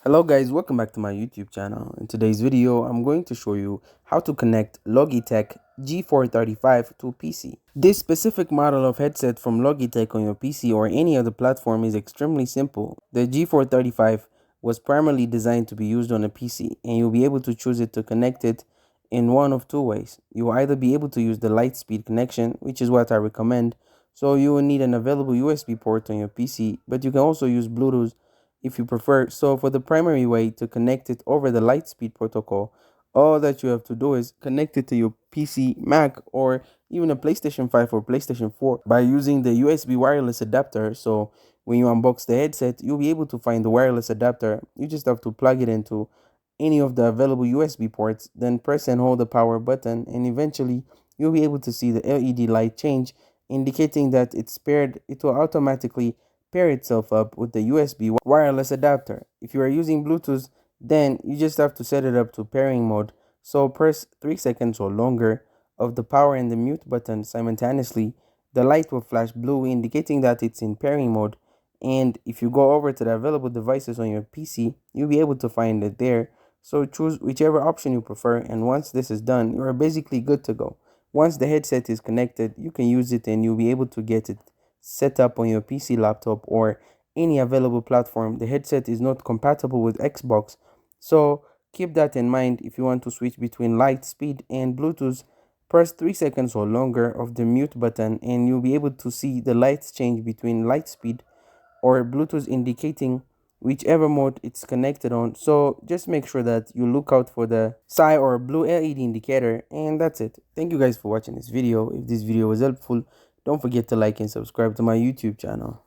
Hello guys, welcome back to my YouTube channel. In today's video, I'm going to show you how to connect Logitech G435 to PC. This specific model of headset from Logitech on your PC or any other platform is extremely simple. The G435 was primarily designed to be used on a PC, and you'll be able to choose it to connect it in one of two ways. You will either be able to use the Lightspeed connection, which is what I recommend, so you will need an available USB port on your PC, but you can also use Bluetooth if you prefer. So for the primary way to connect it over the Lightspeed protocol, all that you have to do is connect it to your PC, Mac, or even a PlayStation 5 or PlayStation 4 by using the USB wireless adapter. So when you unbox the headset, you'll be able to find the wireless adapter. You just have to plug it into any of the available USB ports, then press and hold the power button, and eventually you'll be able to see the LED light change, indicating that it's paired. It will automatically pair itself up with the USB wireless adapter. If you are using Bluetooth, then you just have to set it up to pairing mode. So press 3 seconds or longer of the power and the mute button simultaneously. The light will flash blue, indicating that it's in pairing mode. And if you go over to the available devices on your PC, you'll be able to find it there. So choose whichever option you prefer, and once this is done, you are basically good to go. Once the headset is connected, you can use it and you'll be able to get it set up on your PC, laptop, or any available platform. The headset is not compatible with Xbox, so keep that in mind. If you want to switch between Lightspeed and Bluetooth, press 3 seconds or longer of the mute button and you'll be able to see the lights change between Lightspeed or Bluetooth, indicating whichever mode it's connected on. So just make sure that you look out for the SI or blue LED indicator, and that's it. Thank you guys for watching this video. If this video was helpful, don't forget to like and subscribe to my YouTube channel.